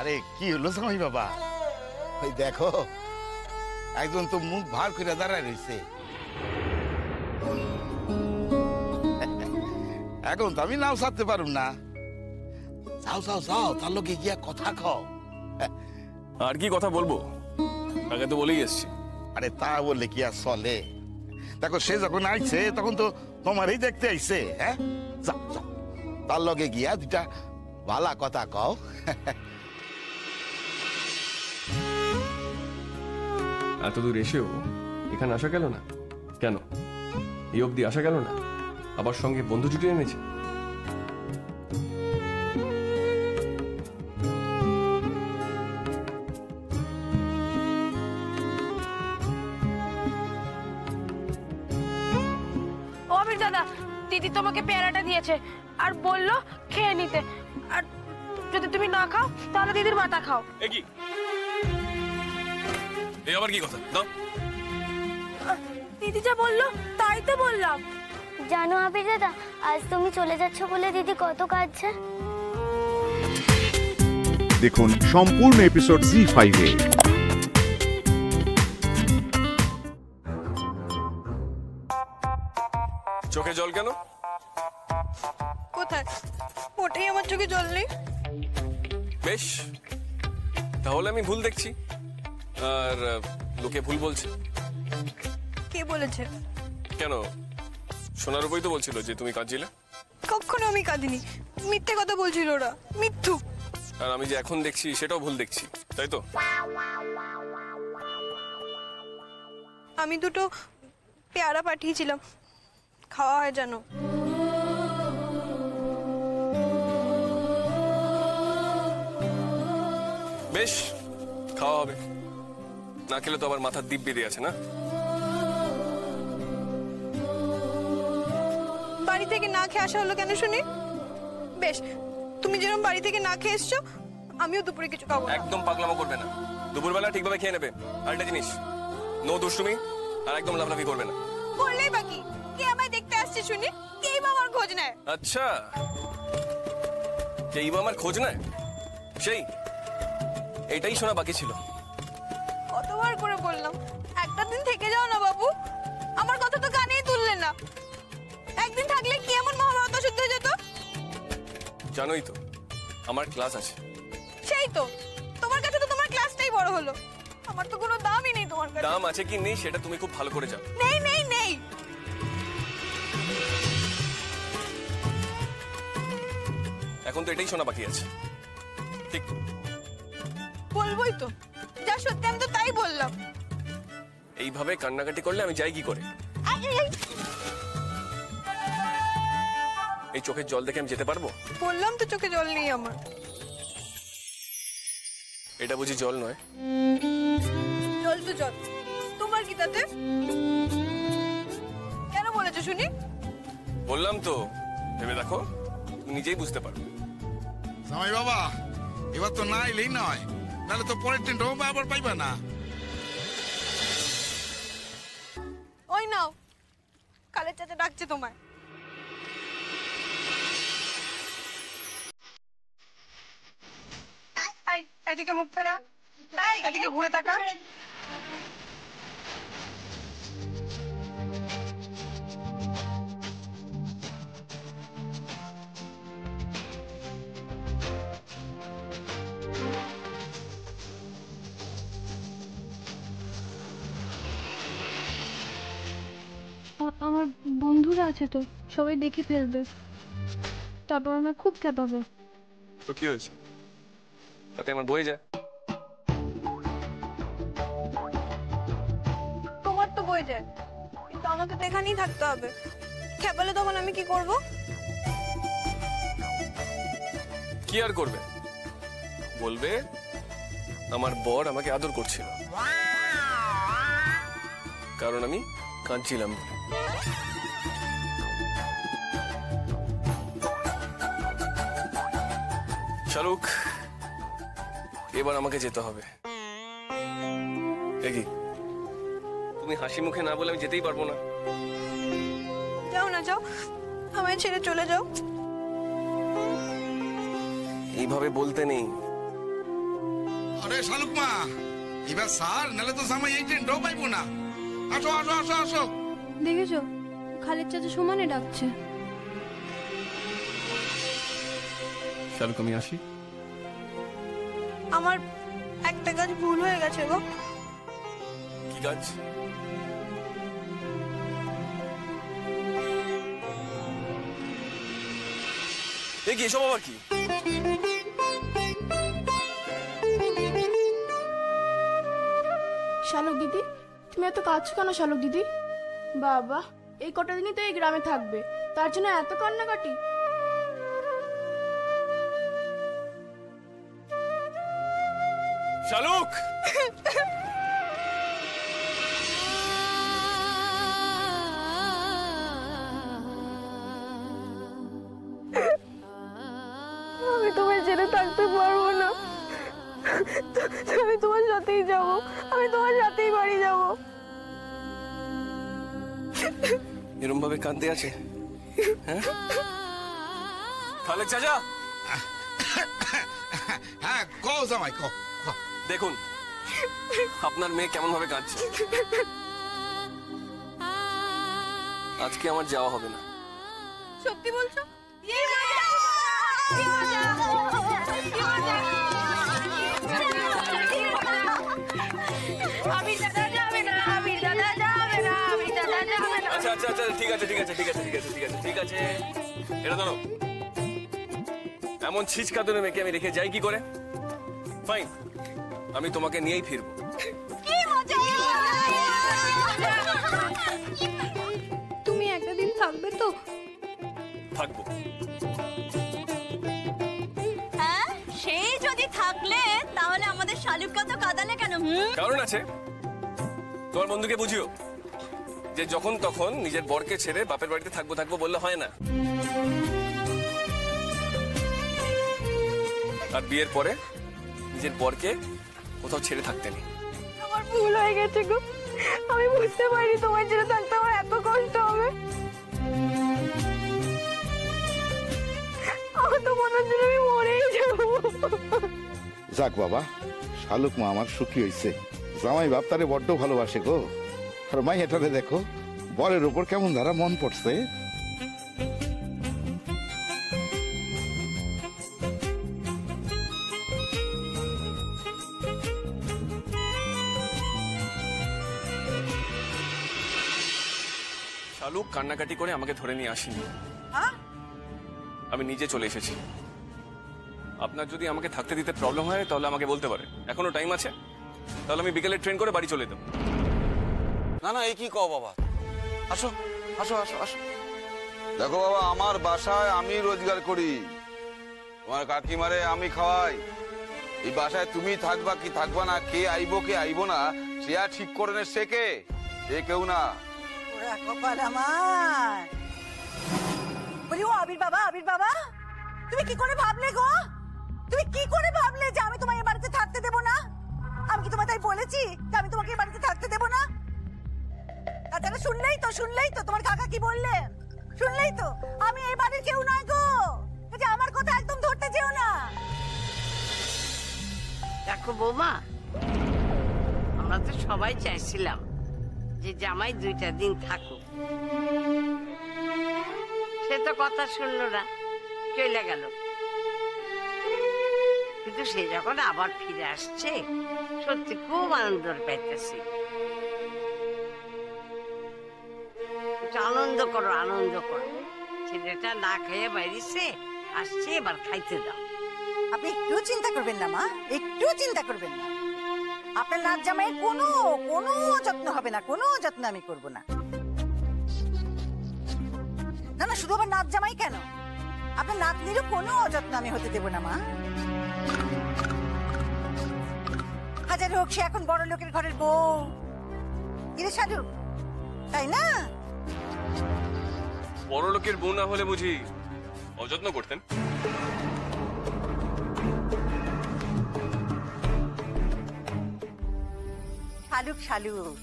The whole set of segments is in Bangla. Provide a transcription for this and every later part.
আরে কি হলো জামাই বাবা? ওই দেখো একজন তো মুখ ভার করে দাঁড়ায় রয়েছে। এখন তো আমি নাও ছাড়তে পারুম না। যাও যাও যাও, তার লোকে গিয়া কথা কও। আর কি কথা বলবো, আগে তো বলেই এসছি। আরে তা বললে কি আর চলে? দেখো সে যখন আইছে তখন তো তোমারই দেখতে আইছে। হ্যাঁ যাও যাও, তার লগে গিয়া দুটা ভালা কথা কও। এত দূর এসেও এখানে আসা গেল না কেন? এই অবধি আসা গেল না? আবার সঙ্গে বন্ধু জুটে এনেছে। অমির দাদা, দিদি তোমাকে পেয়ারাটা দিয়েছে আর বললো খেয়ে নিতে, আর যদি তুমি না খাও তাহলে দিদির মাথা খাও। কি এই আবার কি কথা? দাও। দিদি যা বললো তাই তো বললাম। জানো আবির দাদা, আজ তুমি চলে যাচ্ছ বলে দিদি কত কাঁদছে। দেখুন সম্পূর্ণ এপিসোড জি5 এ। চোখে জল কেন? কোথায়? ওটাই আমার চোখে জল নেই। বেশ, তাহলে আমি ভুল দেখছি আর লোকে ভুল বলছে। কে বলেছে? কেন, সোনার উপরই তো বলছিল যে তুমি কাঁদছিলে। কখনো আমি কাঁদিনি, মিথ্যে কথা বলছিল ওরা, মিথ্যু। আর আমি যে এখন দেখছি সেটাও ভুল দেখছি, তাই তো? আমি দুটো পেয়ারা পাঠিয়েছিলাম, খাওয়া হয় জানো। বেশ, খাওয়া হবে। না খেলে তো আবার মাথার দিব্যি দিয়ে আছে না? বাড়ি থেকে না খেয়ে আসা হলো কেন শুনি? বেশ, তুমি যেরকম বাড়ি থেকে না খেয়ে এসছো, আমিও দুপুরে কিছু খাবো। একদম পাগলামো করবে না, দুপুরবেলা ঠিকভাবে খেয়ে নেবে। আর একটা জিনিস, নো দুষ্টুমি আর একদম লাফলাফি করবে না। বললেই বাকি, কে আমায় দেখতে আসছে শুনি? কেই বা আমার খোঁজ নেয়? আচ্ছা, কেই বা আমার খোঁজ নেয়? সেই এটাই শোনা বাকি ছিল। কতবার করে বললাম একটা দিন থেকে যাও না বাবু, আমার কথা তো কানেই তুললে না। একদিন থাকলে কি এমন মহাভারত শুদ্ধ হয়ে যেত? জানোই তো আমার ক্লাস আছে। সেই তো, তোমার কাছে তো তোমার ক্লাসটাই বড় হলো, আমার তো কোনো দামই নেই তোমার কাছে। দাম আছে কি নেই সেটা তুমি খুব ভালো করে জানো। নেই নেই নেই। এখন তো এটাই শোনা বাকি আছে, ঠিক? বলবোই তো, যা সত্যি আমি তো তাই বললাম। এইভাবে কান্নাকাটি করলে আমি যাই কি করে? এই চোখের জল দেখে আমি যেতে পারবো? বললাম তো চোখে জল নেই আমার। এটা বুঝি জল নয়? জল তো জল, তোমার কি তাতে? কেন বলেছো শুনি? বললাম তো, ভেবে দেখো, তুমি নিজেই বুঝতে পারবে। জামাই বাবা, এবার তো না এলেই নয়, নাহলে তো পরের ট্রেনটাও আবার পাইবা না। ওই নাও, কালের চাচা ডাকছে তোমায়। এদিকে মুখ ফেরা, এদিকে ঘুরে তাকা। আমার বন্ধুরা আছে তো, সবাই দেখে ফেলবে, তারপর আমার খুব খেপাবে। তো কি হয়েছে, তাতে আমার বয়ে যায়। তোমার তো বয়ে যায়, কিন্তু আমাকে তো এখানেই থাকতে হবে। খেপালে তখন আমি কি করব? কি আর করবে, বলবে আমার বর আমাকে আদর করছিল, কারণ আমি কাঁদছিলাম। শাহরুখ, এবার আমাকে যেতে হবে। কি তুমি হাসি মুখে না বলে আমি যেতেই পারবো না। যাও না, যাও, আমায় ছেড়ে চলে যাও। এইভাবে বলতে নেই, আরে শালুক মা, এবার স্যার নালে তো জামাই এই ট্রেনটাও পাইবো না। আসো আসো আসো আসো। দেখেছো খালিদ চাচা সমানে ডাকছে। শালুক আমি আসি। আমার একটা কাজ ভুল হয়ে গেছে গো। কি কাজ? এ কি এসব আবার কি? শালুক দিদি, তুমি এত কাঁদছো কেন শালুক দিদি? বাবা, এই কটা দিনই তো এই গ্রামে থাকবে, তার জন্য এত কান্নাকাটি? শালুক! আমি তোমার ছেড়ে থাকতে পারবো না, আমি তোমার সাথেই যাবো, আমি তোমার সাথেই বাড়ি যাবো। এরম ভাবে কাঁদতে আছে? হ্যাঁ খালেক চাচা, হ্যাঁ কও জামাই কও। দেখুন আপনার মেয়ে কেমন ভাবে কাঁদছে। আজকে আমার যাওয়া হবে না। সত্যি বলছো? আচ্ছা আচ্ছা আচ্ছা ঠিক আছে ঠিক আছে ঠিক আছে ঠিক আছে ঠিক আছে ঠিক আছে। এটা ধরো, এমন ছিচকাদুরে মেয়েকে আমি রেখে যাই কি করে? ফাইন, আমি তোমাকে নিয়েই ফিরবো। তুমি একটা দিন থাকবে তো? থাকবো। হ্যাঁ, সেই যদি থাকলে তাহলে আমাদের শালুককে তো কাঁদালে কেন? কারণ আছে, তোমার বন্ধুকে বুঝিও যে যখন তখন নিজের বরকে ছেড়ে বাপের বাড়িতে থাকবো থাকবো বললে হয় না। আর বিয়ের পরে নিজের বরকে কোথাও ছেড়ে থাকতে নেই। আমার ভুল হয়ে গেছে গো, আমি বুঝতে পারি তোমার ছেড়ে থাকতে আমার এত কষ্ট হবে। আমার তো মনে হচ্ছে আমি মরেই যাবো। যাক বাবা, শালুক মা আমার সুখী হইছে। জামাই বাপ তারে বড্ড ভালোবাসে গো। আর মাই এটারে দেখো, বরের উপর কেমন ধারা মন পড়ছে। শালুক কান্নাকাটি করে আমাকে ধরে নিয়ে আসেনি, আমি নিজে চলে এসেছি। আপনার যদি আমাকে থাকতে দিতে প্রবলেম হয় তাহলে আমাকে বলতে পারে, এখনো টাইম আছে। তাহলে আমি বিকেলে ট্রেন করে বাড়ি চলে যেতাম। না না, এই কি কও বাবা? আসো আসো আসো আসো। দেখো বাবা, আমার বাসায় আমি রোজগার করি, তোমার কাকিমারে আমি খাওয়াই। এই বাসায় তুমি থাকবা কি থাকবা না, কে আইবো কে আইবো না, সে আর ঠিক করে নে, সে কে? সে কেউ না। ওরা কপাল আমার। বলি ও আবির বাবা, আবির বাবা, তুমি কি করে ভাবলে গো? তুমি কি করে ভাবলে যে আমি তোমার এই বাড়িতে থাকতে দেবো না? আমি কি তোমায় তাই বলেছি যে আমি তোমাকে এই বাড়িতে থাকতে দেবো না? তাছাড়া শুনলেই তো তোমার কাকা কি বললে, শুনলেই তো আমি এই বাড়ির কেউ নয় গো, যে আমার কথা একদম ধরতে যেও না। দেখো বৌমা, আমরা তো সবাই চাইছিলাম যে জামাই 2টা দিন থাকুক, সে তো কথা শুনলো না, চলে গেল। কিন্তু সে যখন আবার ফিরে আসছে সত্যি খুব আনন্দ পাইতেছি। আনন্দ করো আনন্দ করো, ছেলেটা না খেয়ে বাইরেছে, আসছে, এবার খাইতে দাও। আপনি একটু চিন্তা করবেন না মা, একটু চিন্তা করবেন না। আপনার নাচ জামাইয়ের কোনো যত্ন হবে না, কোনো যত্ন আমি করব না। না না, শুধু আবার নাচ জামাই কেন, আপনার নাতনিরও কোনো যত্ন আমি হতে দেব না মা। হাজার হোক সে এখন বড় লোকের ঘরের বউ, কিরে সাধু, তাই না? বড় লোকের বউ না হলে বুঝি অযত্ন করতেন? শালুক শালুক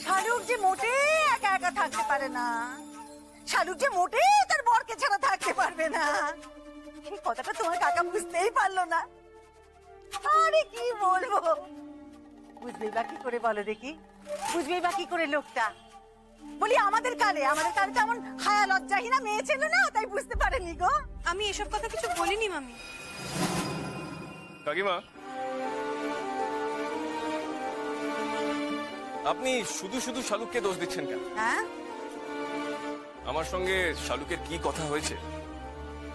শালুক যে মোটে একা একা থাকতে পারে না, শালুক যে মোটে তার বরকে ছাড়া থাকতে পারবে না, সেই কথাটা তোমার কাকা বুঝতেই পারলো না। আরে কি বলবো, বুঝবে বা কি করে বলো দেখি, বুঝবে বা কি করে লোকটা? বলি আমাদের কালে তো এমন হায়া লজ্জাহীনা মেয়ে ছিল না, তাই বুঝতে পারেনি গো। আমি এসব কথা কিছু বলিনি মামি। কাকিমা, আপনি শুধু শুধু শালুককে দোষ দিচ্ছেন কেন? হ্যাঁ, আমার সঙ্গে শালুকের কি কথা হয়েছে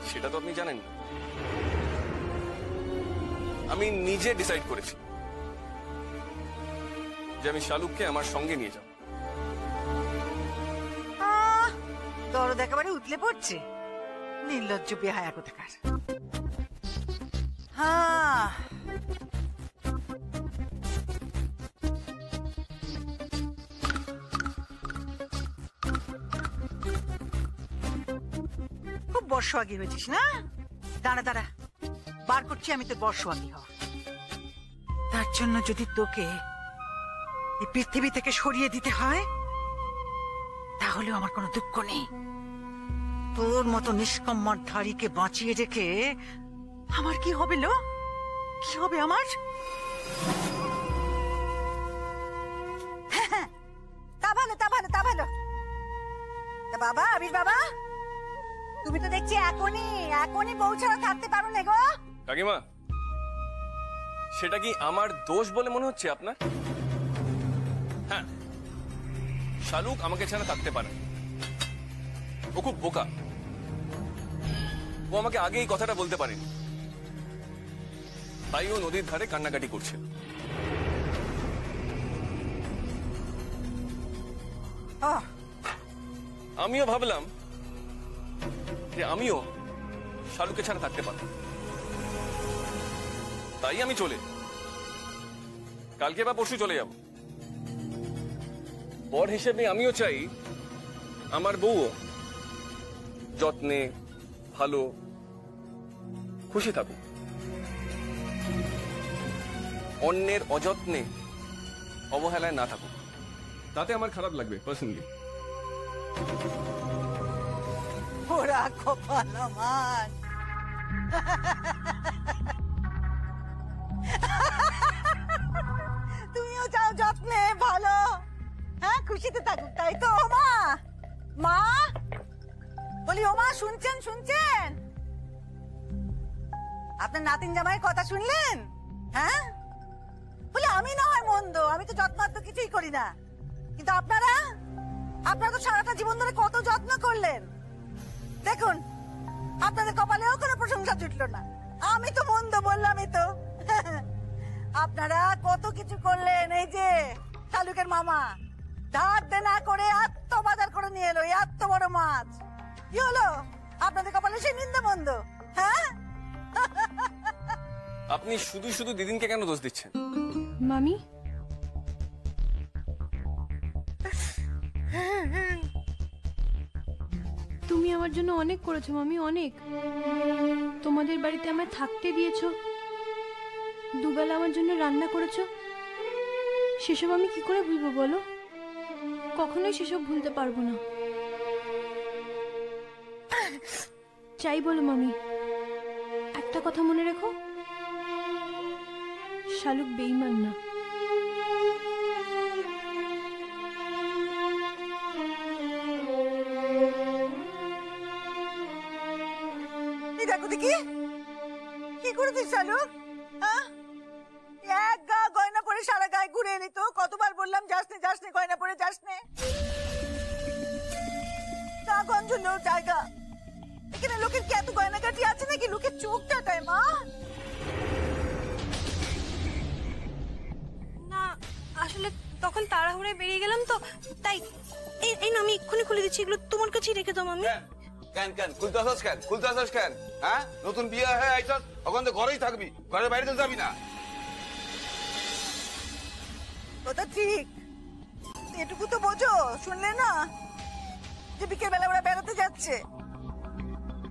সেটা তো আপনি জানেন না। আমি নিজে ডিসাইড করেছি যে আমি শালুককে আমার সঙ্গে নিয়ে যাব। দরদ একেবারে উতলে পড়ছে, নির্লজ্জ বেহায়া কোথাকার। হ্যাঁ, খুব বর্ষাগী হয়েছিস না? দাঁড়া দাঁড়া, বার করছি আমি তোর বর্ষাগী হওয়া। তার জন্য যদি তোকে এই পৃথিবী থেকে সরিয়ে দিতে হয় তাহলেও আমার কোনো দুঃখ নেই। তোর মতো নিষ্কম্মার ধারীকে বাঁচিয়ে রেখে আমার কি হবে লো? কি হবে আমার? তা ভালো, তা ভালো, তা ভালো। তা বাবা, আবির বাবা, তুমি তো দেখছি এখনই বউ ছাড়া থাকতে পারো না গো। কাকিমা, সেটা কি আমার দোষ বলে মনে হচ্ছে আপনার? হ্যাঁ, শালুক আমাকে ছাড়া থাকতে পারে। ও খুব বোকা, ও আমাকে আগে এই কথাটা বলতে পারেনি, তাই ও নদীর ধারে কান্নাকাটি করছে। আমিও ভাবলাম যে আমিও শালুকে ছাড়া থাকতে পারব, তাই আমি কালকে বা পরশু চলে যাব। বর হিসেবে আমিও চাই আমার বউও যত্নে, ভালো, খুশি থাকুক, অন্যের অযত্নে, অবহেলায় না থাকুক। তাতে আমার খারাপ লাগবে পার্সোনালি। ওরা কপাল আমার। তুমিও চাও যত্নে, ভালো, হ্যাঁ, খুশিতে থাকুক, তাই তো? মা, মা বলি, ও মা, শুনছেন? আপনার নাতিন জামাইয়ের কথা শুনলেন? হ্যাঁ, বলে আমি না হয় মন্দ, আমি তো যত্ন কিছুই করি না, কিন্তু আপনারা তো সারাটা জীবন ধরে কত যত্ন করলেন। দেখুন, আপনাদের কপালেও কোনো প্রশংসা জুটলো না। আমি তো মন্দ বললামই তো। আপনারা কত কিছু করলেন। এই যে শালুকের মামা ধার দেনা করে আত্মবাজার করে নিয়ে এলো এত বড় মাছ। কি হলো আপনাদের কপালে? সেই নিন্দা মন্দ। হ্যাঁ, আপনি শুধু শুধু দিদিনকে কেন দোষ দিচ্ছেন? মামি, তুমি আমার জন্য অনেক করেছো মামি, অনেক। তোমাদের বাড়িতে আমায় থাকতে দিয়েছো, দুবেলা আমার জন্য রান্না করেছো, সেসব আমি কি করে ভুলবো বলো? কখনোই সেসব ভুলতে পারবো না। চাই বলো মামি, একটা কথা মনে রেখো, শালুক বেঈমান না। দেখো দেখি কি করেছিস শালুক। এক গা গয়না পরে সারা গায়ে ঘুরে এলি তো। কতবার বললাম যাস নে গয়না পরে যাস নে। গা গঞ্জলো জায়গা, এখানে লোকের কি এত গয়নাগাটি আছে নাকি? লোকের চোখ টাটায় মা। না, আসলে তখন তাড়াহুড়োয় বেরিয়ে গেলাম তো, তাই। এই না, আমি এক্ষুনি খুলে দিচ্ছি, এগুলো তোমার কাছেই রেখে দাও মামি। কেন খুলতে আসছ কেন? হ্যাঁ, নতুন বিয়ে হয়ে আইছস, তখন তো ঘরেই থাকবি, ঘরের বাইরে তো যাবি না। ওটা ঠিক, এটুকু তো বোঝো। শুনলে না যে বিকেল বেলা ওরা বেড়াতে যাচ্ছে?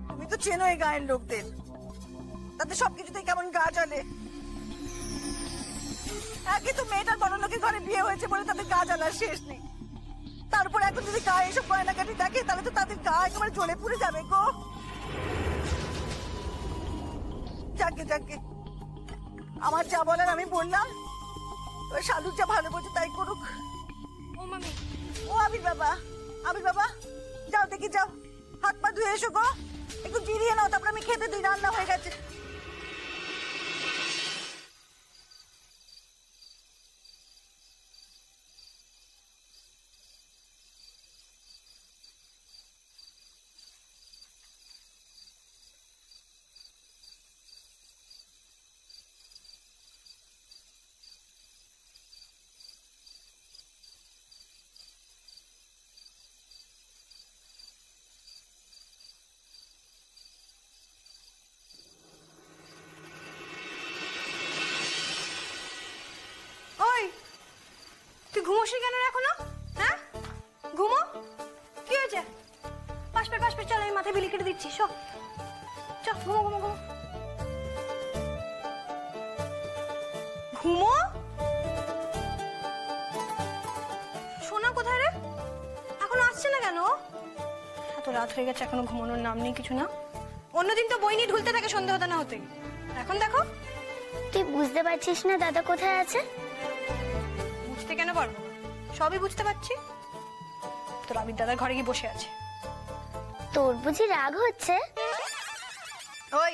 তুমি তো চেনো এই গায়ের লোকদের, তাদের সবকিছুতেই কেমন গা জ্বলে। আগে তো মেয়েটার বড় লোকের ঘরে বিয়ে হয়েছে বলে তাদের গা জ্বালার শেষ নেই। তারপর এখন যদি গায়ে এসব গয়নাগাটি দেখে তাহলে তো তাদের গা একেবারে জ্বলে পুড়ে যাবে গো। যাকে আমার যা বলার আমি বললাম, ওই শালুক যা ভালো বোঝে তাই করুক। ও মামি, ও আবির বাবা, আবির বাবা, যাও দেখি যাও, হাত পা ধুয়ে এসো গো, একটু জিরিয়ে নাও, তারপর আমি খেতে দিই, রান্না হয়ে গেছে। ওই তুই ঘুমোসি কেন রে এখনো? হ্যাঁ, ঘুমো। কি হয়েছে? পাশ চল, আমি মাথায় বিলি কেটে দিচ্ছি। সব চল, ঘুমো ঘুমো ঘুমো ঘুমো। সোনা কোথায় রে? এখনো আসছে না কেন? এত রাত হয়ে গেছে, এখনো ঘুমানোর নাম নেই, কিছু না। অন্যদিন তো বই নিয়ে ঢুলতে থাকে সন্ধে হতে না হতে, এখন দেখো। তুই বুঝতে পারছিস না দাদা কোথায় আছে? বুঝতে কেন পারবো? সবই বুঝতে পারছি। তোর আবির দাদার ঘরে গিয়ে বসে আছে। তোর বুঝি রাগ হচ্ছে? ওই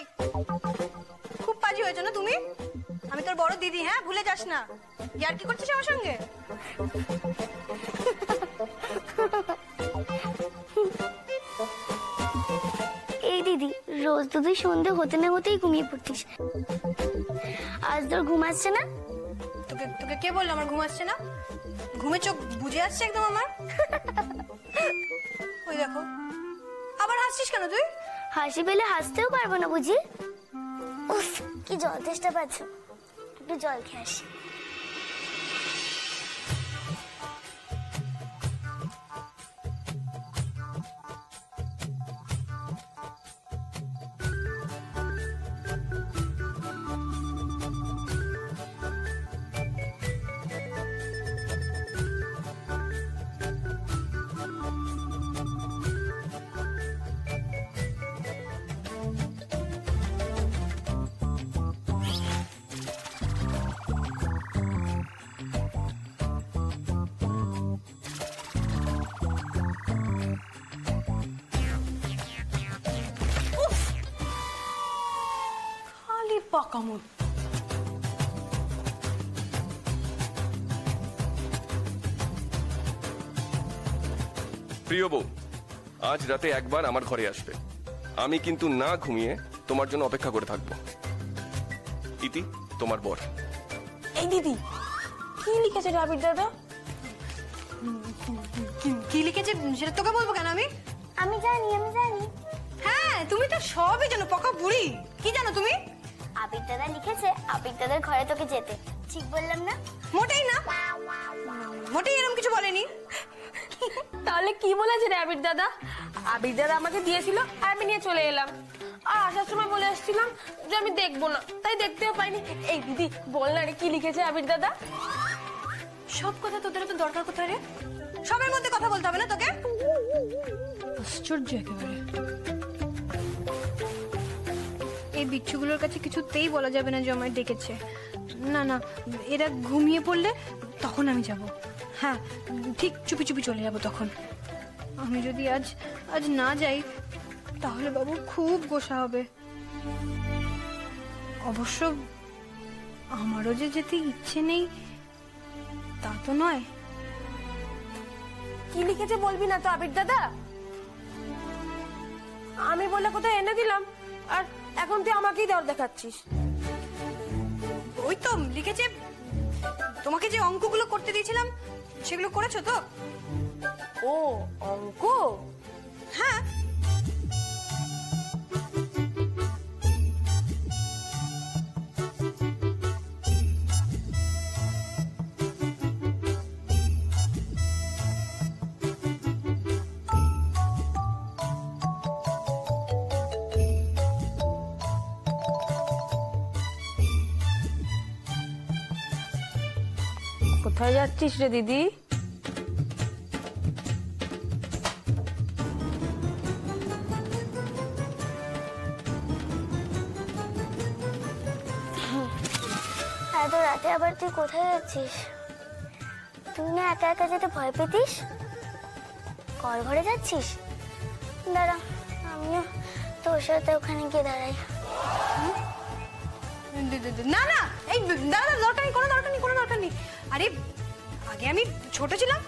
খুব পাজি হয়েছো না তুমি? আমি তোর বড় দিদি, হ্যাঁ, ভুলে যাস না। ইয়ার কি করছিস আমার সঙ্গে? এই দিদি, রোজ তো তুই সন্ধে হতে না হতেই ঘুমিয়ে পড়তিস, আজ তোর ঘুম আসছে না? তোকে তোকে কে বললো আমার ঘুম আসছে না? ঘুমে চোখ বুঝে আসছে একদম আমার। ওই দেখো, আবার হাসছিস কেন তুই? হাসি পেলে হাসতেও পারবো না বুঝি? উফ, কি জল তেষ্টা পাচ্ছ, একটু জল খেয়ে আসি। পাকামোর। প্রিয় বউ, আজ রাতে একবার আমার ঘরে আসবে। আমি কিন্তু না ঘুমিয়ে তোমার জন্য অপেক্ষা করে থাকবো। ইতি, তোমার বর। এই দিদি, কি লিখেছে আবির দাদা? কি লিখেছে সেটা তোকে বলবো কেন আমি? আমি জানি। হ্যাঁ, তুমি তো সবই জানো, পকা বুড়ি। কি জানো তুমি? আবির দাদা লিখেছে আবির দাদার ঘরে তোকে যেতে। ঠিক বললাম না? মোটেই না, মোটেই এরকম কিছু বলেনি। তাহলে কি বলেছে রে আবির দাদা? আবির দাদা আমাকে দিয়েছিল আর আমি নিয়ে চলে এলাম, আর আসার সময় বলে এসেছিলাম যে আমি দেখবো না, তাই দেখতেও পাইনি। এই দিদি, বল না রে কি লিখেছে আবির দাদা? সব কথা তোদের তো দরকার কোথায় রে? সবার মধ্যে কথা বলতে হবে না তোকে? আশ্চর্য একেবারে। এই বিচ্ছুগুলোর কাছে কিছুতেই বলা যাবে না যে আমায় ডেকেছে। না না, এরা ঘুমিয়ে পড়লে তখন আমি যাব। হ্যাঁ, ঠিক চুপি চুপি চলে যাব তখন। আমি যদি আজ না যাই তাহলে বাবু খুব গোসা হবে। অবশ্য আমারও যে যেতে ইচ্ছে নেই তা তো নয়। কি লিখেছে বলবি না তো আবির দাদা? আমি বলে কোথায় এনে দিলাম, আর এখন তুই আমাকেই দর দেখাচ্ছিস। ওই তো লিখেছে, তোমাকে যে অঙ্কগুলো করতে দিয়েছিলাম সেগুলো করেছো তো? ও, অঙ্ক? হ্যাঁ। কোথায় যাচ্ছিস রে দিদি? এত রাতে আবার তুই কোথায় যাচ্ছিস? তুই না একা একা যেতে ভয় পেতিস? কল ঘরে যাচ্ছিস? দাঁড়া, আমিও তোর সাথে ওখানে গিয়ে দাঁড়াই। না না, এই দাঁড়া, দরকার নেই, কোনো দরকার নেই, কোনো দরকার নেই। আরে আগে আমি ছোট ছিলাম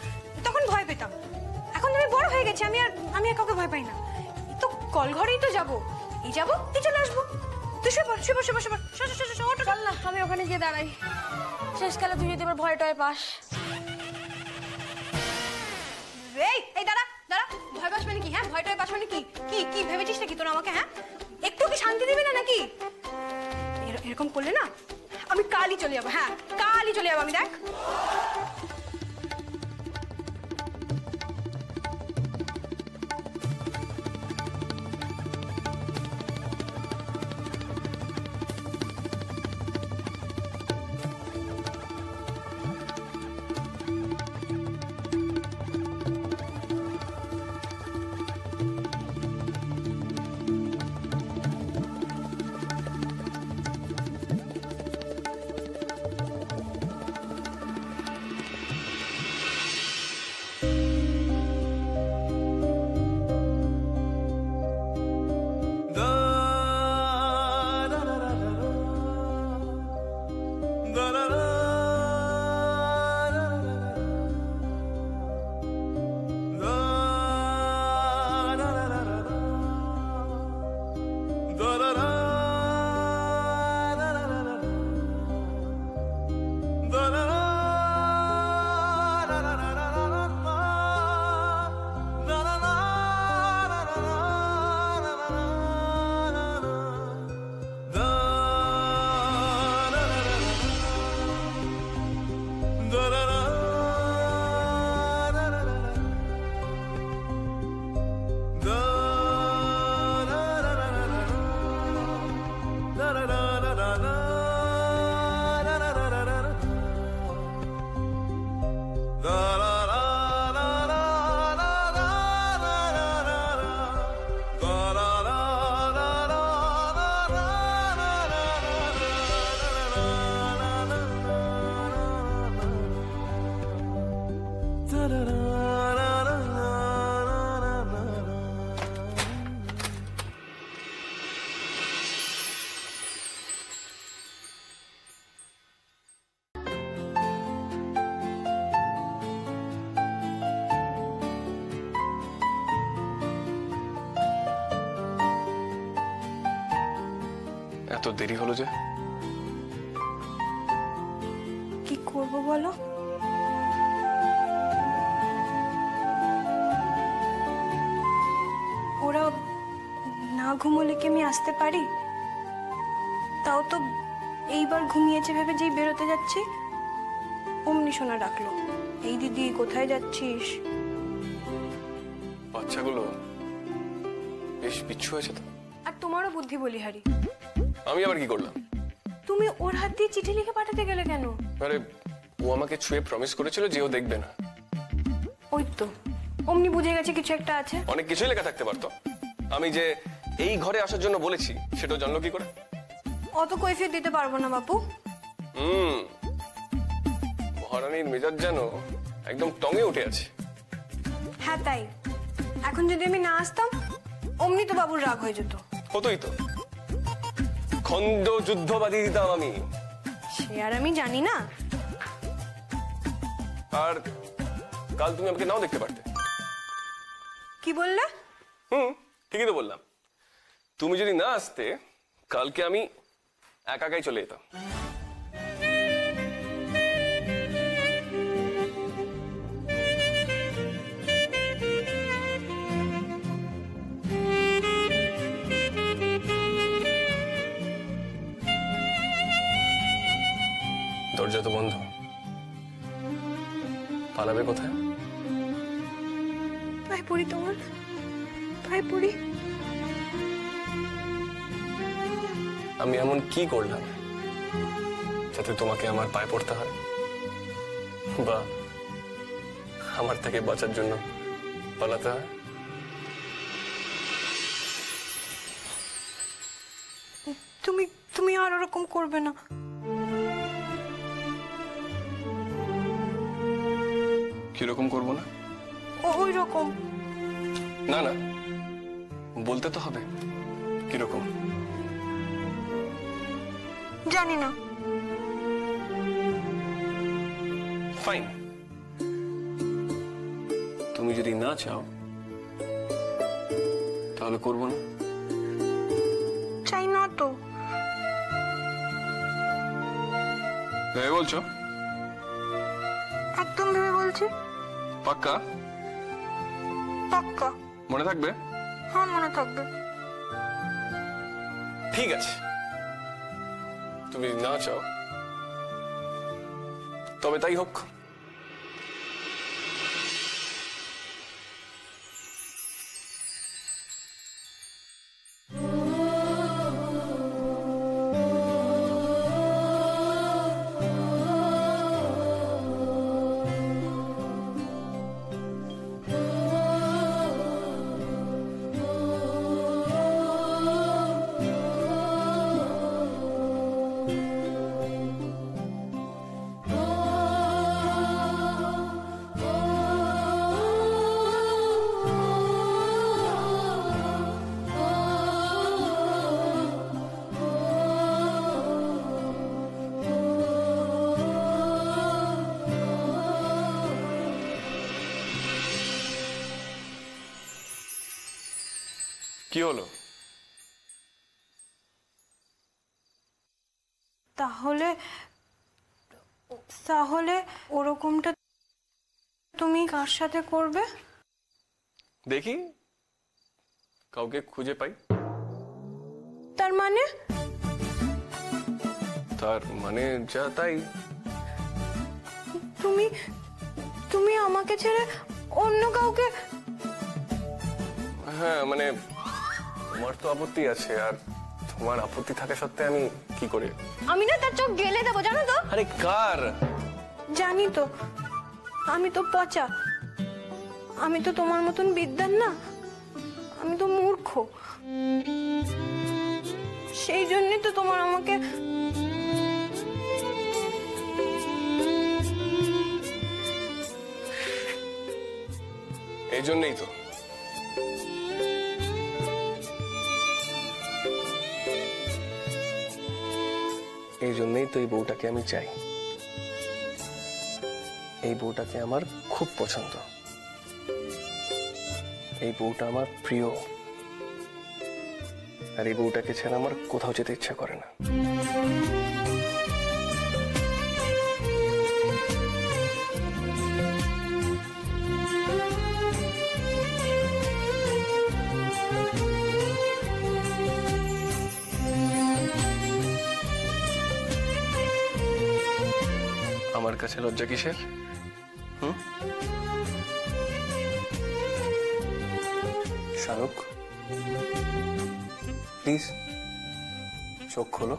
তখন ভয় পেতাম, এখন আমি বড় হয়ে গেছি, আমি আর কাউকে ভয় পাই না। এই তো কল ঘরেই তো যাবো, এই যাবো, এই চলে আসবো। তুই শুয়ে পড়, শুয়ে পড়, শুয়ে পড়, শুয়ে পড়। চল না, আমি ওখানে গিয়ে দাঁড়াই। শেষকালে তুই যদি এবার ভয় টয় পাস। এই দাঁড়া দাঁড়া, ভয় পাস মানে কি? হ্যাঁ, ভয় টয় পাস মানে কি? কি কি ভেবেছিস নাকি তোরা আমাকে? হ্যাঁ, একটু কি শান্তি দিবি না নাকি? এরকম করলে না আমি কালই চলে যাবো। হ্যাঁ, কালই চলে যাবো আমি, দেখ। এত দেরি হলো যে? কি করব বলো? ওরা না ঘুমোলে কি আমি আসতে পারি? তাও তো এইবার ঘুমিয়েছে ভেবে যেই বেরোতে যাচ্ছি অমনি শোনা ডাকলো, এই দিদি কোথায় যাচ্ছিস? বাচ্চাগুলো বেশ বিচ্ছু হয়েছে তো। আর তোমারও বুদ্ধি বলিহারি। আমি আবার কি করলাম? তুমি ওর হাত দিয়ে চিঠি লিখে পাঠাতে গেলে কেন? আরে ও আমাকে ছুঁয়ে প্রমিস করেছিল যে ও দেখবে না। ওই তো অমনি বুঝে গেছে কিছু একটা আছে। অনেক কিছুই লেখা থাকতে পারতো। আমি যে এই ঘরে আসার জন্য বলেছি সেটাও জানলো কি করে? অত কৈফিয়ত দিতে পারবো না বাপু। মহারানীর মেজাজ যেন একদম টঙে উঠে আছে। হ্যাঁ তাই, এখন যদি আমি না আসতাম অমনি তো বাবুর রাগ হয়ে যেত। হতোই তো, খন্ড যুদ্ধ বাঁধিয়ে দিতাম আমি। সে আর আমি জানি না। আর কাল তুমি আমাকে নাও দেখতে পারতে। কি বললে? ঠিকই তো বললাম। তুমি যদি না আসতে কালকে আমি একা একাই চলে যেতাম। দরজা তো বন্ধ, পালাবে কোথায়? পায়ে পড়ি তোমার, পায়ে পড়ি। আমি এমন কি করলাম যাতে তোমাকে আমার পায়ে পড়তে হয়, বা আমার থেকে বাঁচার জন্য পালাতে হয়? তুমি আর ওরকম করবে না। কিরকম করবো না? ওই রকম। না না, বলতে তো হবে কিরকম। জানি না। ফাইন, তুমি যদি না চাও তাহলে করবো না। চাই না তো। ভেবে বলছো? একদম ভেবে বলছি। পাক্কা? পাক্কা। মনে থাকবে? হ্যাঁ মনে থাকবে। ঠিক আছে, তুমি যদি না চাও তবে তাই হোক। কি হলো? তাহলে তাহলে ওরকমটা তুমি কার সাথে করবে? দেখি কাউকে খুঁজে পাই। তার মানে? তার মানে যা তাই। তুমি তুমি আমাকে ছেড়ে অন্য কাউকে? হ্যাঁ মানে তোমার তো আপত্তি আছে, আর তোমার আপত্তি থাকা সত্ত্বে আমি কি করে? আমি না তার চোখ গেলে দেবো, জানো তো? আরে কার? জানি তো, আমি তো পচা। আমি তো তোমার মতন বিদ্বান না, আমি তো মূর্খ। সেই জন্যই তো তোমার আমাকে এই জন্যই তো। এই জন্যই তো এই বউটাকে আমি চাই। এই বউটাকে আমার খুব পছন্দ। এই বউটা আমার প্রিয়, আর এই বউটাকে ছাড়া আমার কোথাও যেতে ইচ্ছা করে না। আমার কাছে লজ্জা কিসের? শাহরুখ প্লিজ চোখ খোলো।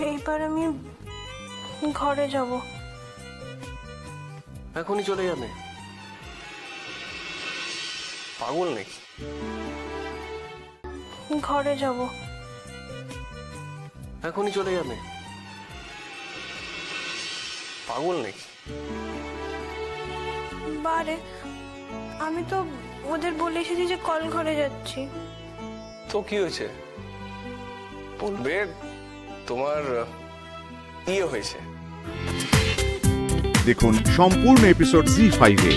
এইবার আমি ঘরে যাব। এখনই চলে যাবে? পাগল নাকি? ঘরে যাব। এখনই চলে যাবে? পাগল নাকি? বারে আমি তো ওদের বলে এসেছি যে কল ঘরে যাচ্ছি। তো কি হয়েছে? বলবে তোমার ইয়ে হয়েছে। দেখুন সম্পূর্ণ এপিসোড জি5-এ।